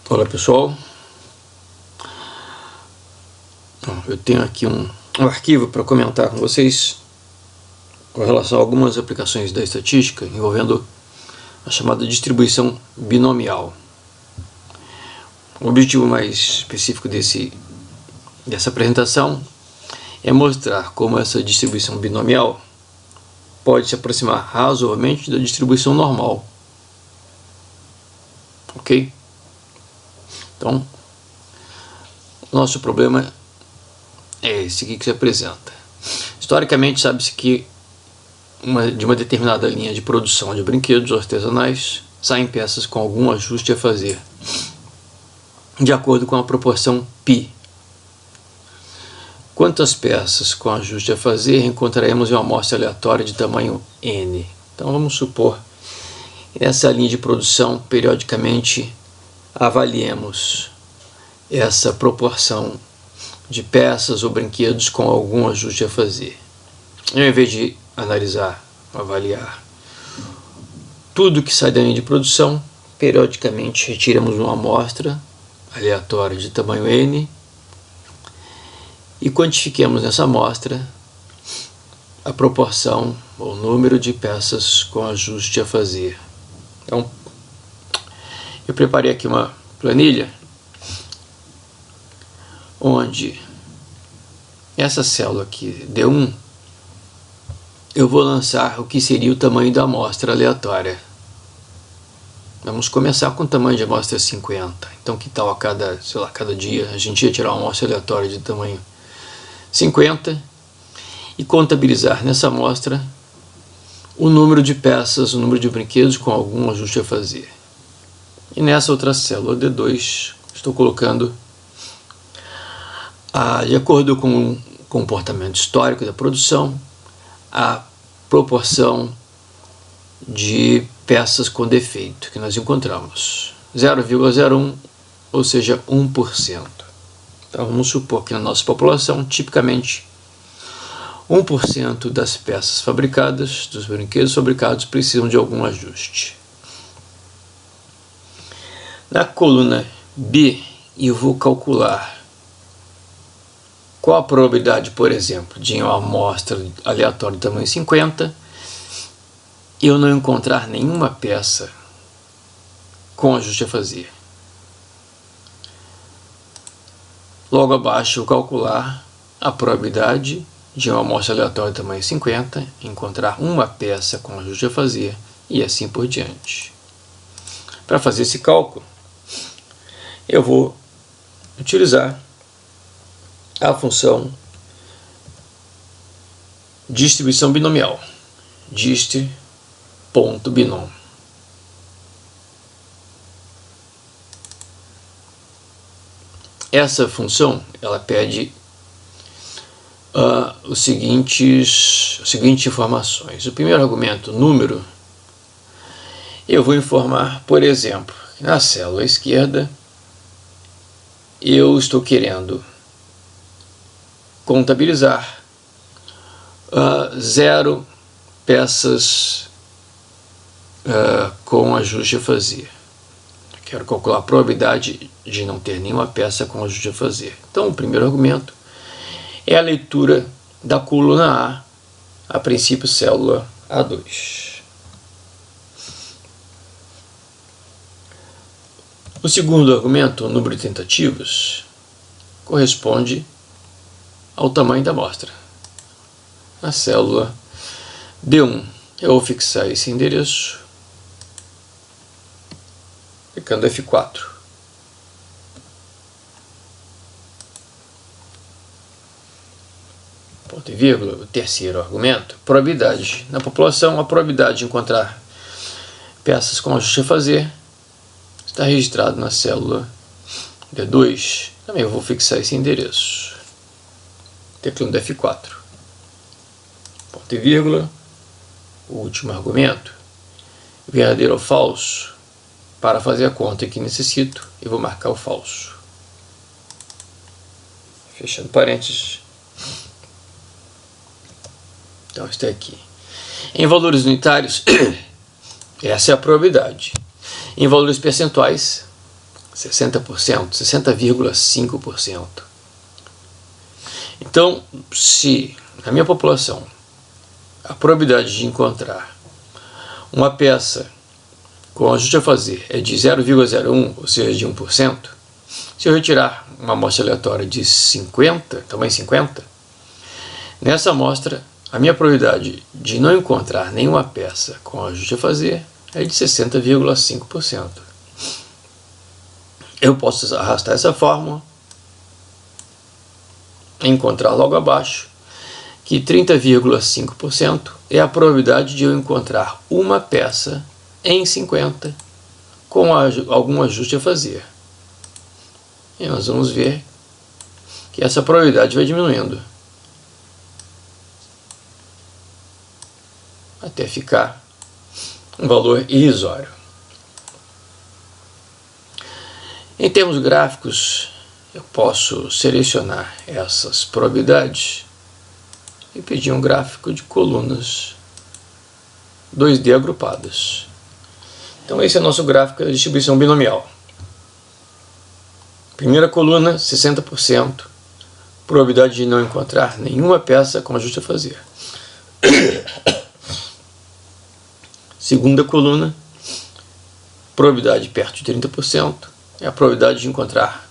Olá pessoal, eu tenho aqui um arquivo para comentar com vocês com relação a algumas aplicações da estatística envolvendo a chamada distribuição binomial. O objetivo mais específico dessa apresentação é mostrar como essa distribuição binomial pode se aproximar razoavelmente da distribuição normal. Ok? Então, o nosso problema é esse aqui que se apresenta. Historicamente, sabe-se que de uma determinada linha de produção de brinquedos artesanais saem peças com algum ajuste a fazer, de acordo com a proporção π. Quantas peças com ajuste a fazer encontraremos em uma amostra aleatória de tamanho n? Então vamos supor que nessa linha de produção, periodicamente, avaliemos essa proporção de peças ou brinquedos com algum ajuste a fazer. Ao invés de avaliar tudo que sai da linha de produção, periodicamente retiramos uma amostra aleatória de tamanho n e quantifiquemos nessa amostra a proporção ou número de peças com ajuste a fazer. Então, eu preparei aqui uma planilha onde essa célula aqui, D1, eu vou lançar o que seria o tamanho da amostra aleatória. Vamos começar com o tamanho de amostra 50. Então, que tal a cada dia a gente ia tirar uma amostra aleatória de tamanho 50 e contabilizar nessa amostra o número de peças, o número de brinquedos com algum ajuste a fazer. E nessa outra célula D2, estou colocando, de acordo com o comportamento histórico da produção, a proporção de peças com defeito que nós encontramos. 0,01, ou seja, 1%. Então vamos supor que na nossa população, tipicamente, 1% das peças fabricadas, dos brinquedos fabricados, precisam de algum ajuste. Na coluna B, eu vou calcular qual a probabilidade, por exemplo, de uma amostra aleatória de tamanho 50 eu não encontrar nenhuma peça com ajuste a fazer. Logo abaixo, eu calcular a probabilidade de uma amostra aleatória de tamanho 50 encontrar uma peça com ajuste a fazer e assim por diante. Para fazer esse cálculo, eu vou utilizar a função distribuição binomial, dist.binom. Essa função, ela pede as seguintes informações. O primeiro argumento, número, eu vou informar, por exemplo, que na célula esquerda eu estou querendo contabilizar 0 peças com ajuste a fazer. Quero calcular a probabilidade de não ter nenhuma peça com ajuste a fazer. Então, o primeiro argumento é a leitura da coluna A princípio célula A2. O segundo argumento, o número de tentativas, corresponde ao tamanho da amostra. Na célula D1, eu vou fixar esse endereço, clicando F4. Ponto e vírgula, o terceiro argumento, probabilidade. Na população, a probabilidade de encontrar peças com ajuste a fazer está registrado na célula D2. Também eu vou fixar esse endereço, teclando F4. Ponto e vírgula, o último argumento, verdadeiro ou falso. Para fazer a conta que necessito, eu vou marcar o falso. Fechando parênteses. Então está aqui. Em valores unitários, essa é a probabilidade. Em valores percentuais, 60%, 60,5%. Então, se na minha população a probabilidade de encontrar uma peça com ajuste a fazer é de 0,01, ou seja, de 1%, se eu retirar uma amostra aleatória de 50, tamanho 50, nessa amostra a minha probabilidade de não encontrar nenhuma peça com ajuste a fazer é de 60,5%. Eu posso arrastar essa fórmula e encontrar logo abaixo que 30,5% é a probabilidade de eu encontrar uma peça em 50 com algum ajuste a fazer. E nós vamos ver que essa probabilidade vai diminuindo até ficar um valor irrisório. Em termos gráficos, eu posso selecionar essas probabilidades e pedir um gráfico de colunas 2D agrupadas. Então esse é o nosso gráfico da distribuição binomial. Primeira coluna, 60%, probabilidade de não encontrar nenhuma peça com ajuste a fazer. Segunda coluna, probabilidade perto de 30%, é a probabilidade de encontrar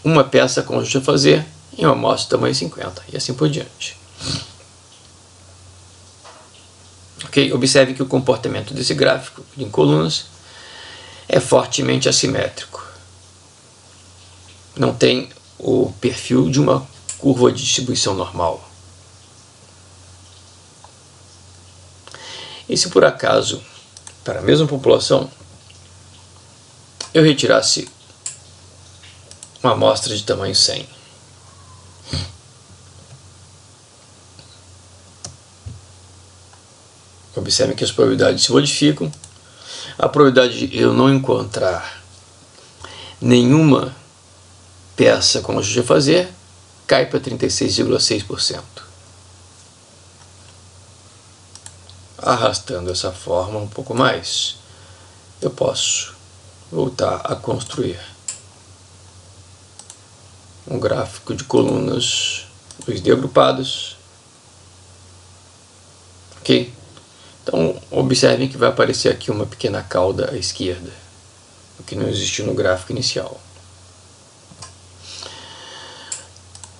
uma peça com ajuste a fazer em uma amostra de tamanho 50, e assim por diante. Ok? Observe que o comportamento desse gráfico em colunas é fortemente assimétrico. Não tem o perfil de uma curva de distribuição normal. E se por acaso, para a mesma população, eu retirasse uma amostra de tamanho 100, observe que as probabilidades se modificam. A probabilidade de eu não encontrar nenhuma peça com ajuste a fazer cai para 36,6%. Arrastando essa forma um pouco mais, eu posso voltar a construir um gráfico de colunas 2D agrupadas. Ok? Então, observem que vai aparecer aqui uma pequena cauda à esquerda, o que não existiu no gráfico inicial.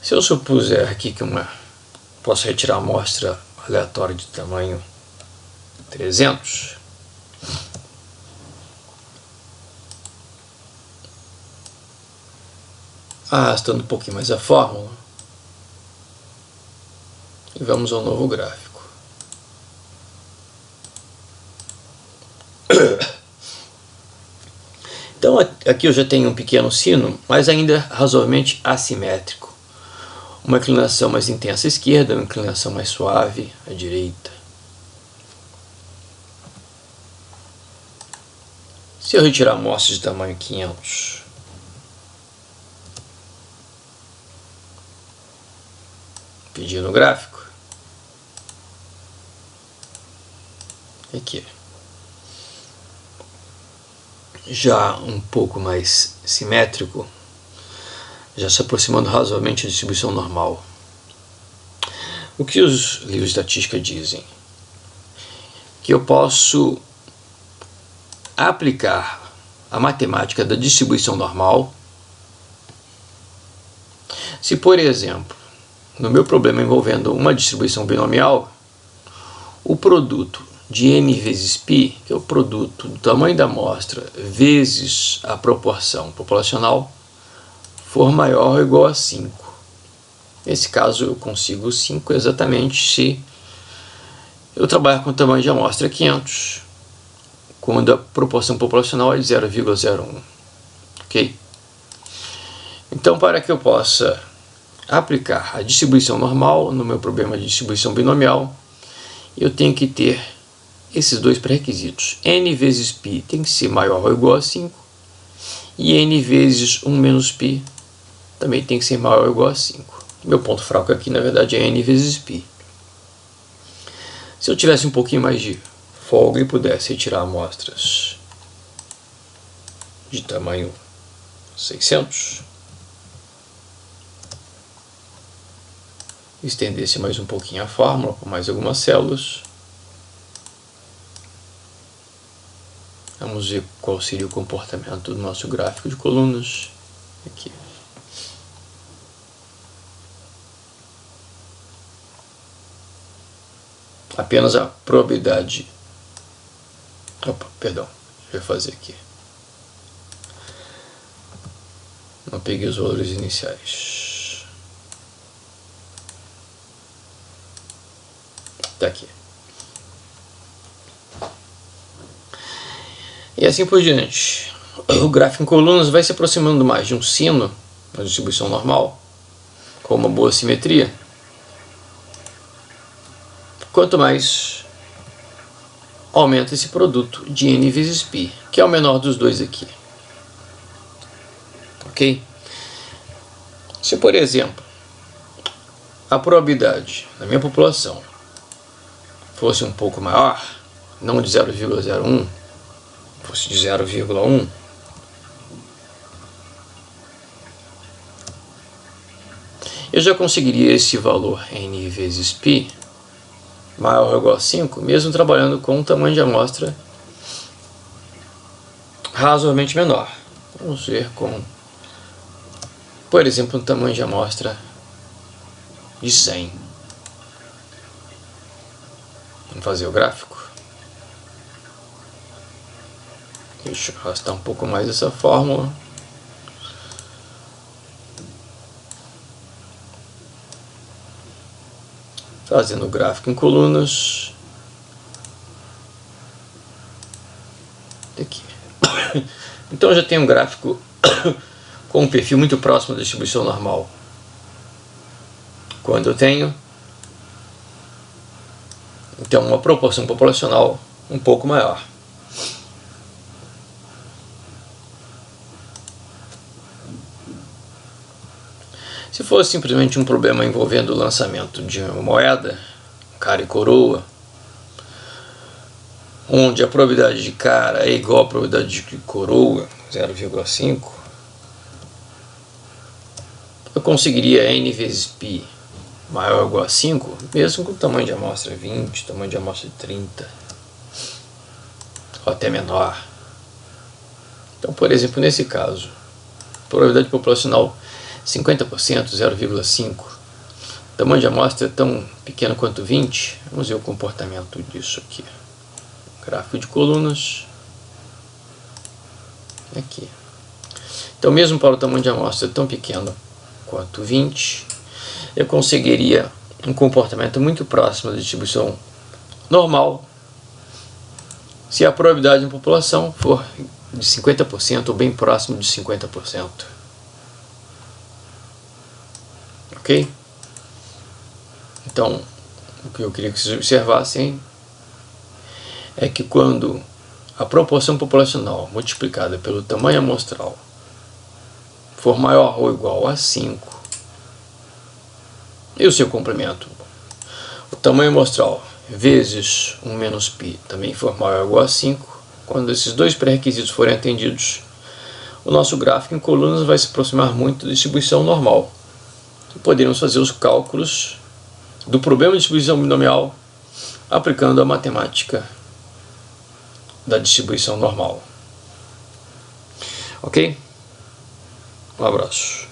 Se eu supuser aqui que posso retirar uma amostra aleatória de tamanho 300, arrastando um pouquinho mais a fórmula, e vamos ao novo gráfico. Então aqui eu já tenho um pequeno sino, mas ainda razoavelmente assimétrico. Uma inclinação mais intensa à esquerda, uma inclinação mais suave à direita. Se eu retirar amostras de tamanho 500, pedir no gráfico, aqui, já um pouco mais simétrico, já se aproximando razoavelmente da distribuição normal. O que os livros de estatística dizem? Que eu posso aplicar a matemática da distribuição normal se, por exemplo, no meu problema envolvendo uma distribuição binomial, o produto de n vezes π, que é o produto do tamanho da amostra vezes a proporção populacional, for maior ou igual a 5. Nesse caso eu consigo 5 exatamente se eu trabalhar com o tamanho de amostra 500, quando a proporção populacional é de 0,01. Ok? Então, para que eu possa aplicar a distribuição normal no meu problema de distribuição binomial, eu tenho que ter esses dois pré-requisitos. N vezes π tem que ser maior ou igual a 5, e n vezes 1 menos π também tem que ser maior ou igual a 5. Meu ponto fraco aqui, na verdade, é n vezes π. Se eu tivesse um pouquinho mais de folga e pudesse retirar amostras de tamanho 600. Estender-se mais um pouquinho a fórmula com mais algumas células. Vamos ver qual seria o comportamento do nosso gráfico de colunas. Aqui. Apenas a probabilidade. Opa, perdão, deixa eu fazer aqui. Não peguei os valores iniciais. Tá aqui. E assim por diante. O gráfico em colunas vai se aproximando mais de um sino, uma distribuição normal, com uma boa simetria. Quanto mais aumenta esse produto de n vezes π, que é o menor dos dois aqui. Ok? Se, por exemplo, a probabilidade da minha população fosse um pouco maior, não de 0,01, fosse de 0,1, eu já conseguiria esse valor n vezes π maior ou igual a 5, mesmo trabalhando com um tamanho de amostra razoavelmente menor. Vamos ver com, por exemplo, um tamanho de amostra de 100. Vamos fazer o gráfico. Deixa eu arrastar um pouco mais essa fórmula. Fazendo o gráfico em colunas. Aqui. Então já tem um gráfico com um perfil muito próximo da distribuição normal. Quando eu tenho então uma proporção populacional um pouco maior. Se fosse simplesmente um problema envolvendo o lançamento de uma moeda, cara e coroa, onde a probabilidade de cara é igual à probabilidade de coroa, 0,5, eu conseguiria n vezes π maior ou igual a 5, mesmo com o tamanho de amostra 20, tamanho de amostra 30, ou até menor. Então, por exemplo, nesse caso, probabilidade populacional 50%, 0,5. Tamanho de amostra é tão pequeno quanto 20. Vamos ver o comportamento disso aqui. Gráfico de colunas. Aqui. Então, mesmo para o tamanho de amostra tão pequeno quanto 20, eu conseguiria um comportamento muito próximo da distribuição normal se a probabilidade da população for de 50% ou bem próximo de 50%. Ok? Então, o que eu queria que vocês observassem é que quando a proporção populacional multiplicada pelo tamanho amostral for maior ou igual a 5, e o seu complemento, o tamanho amostral vezes 1 menos π, também for maior ou igual a 5, quando esses dois pré-requisitos forem atendidos, o nosso gráfico em colunas vai se aproximar muito da distribuição normal. Poderíamos fazer os cálculos do problema de distribuição binomial aplicando a matemática da distribuição normal. Ok? Um abraço.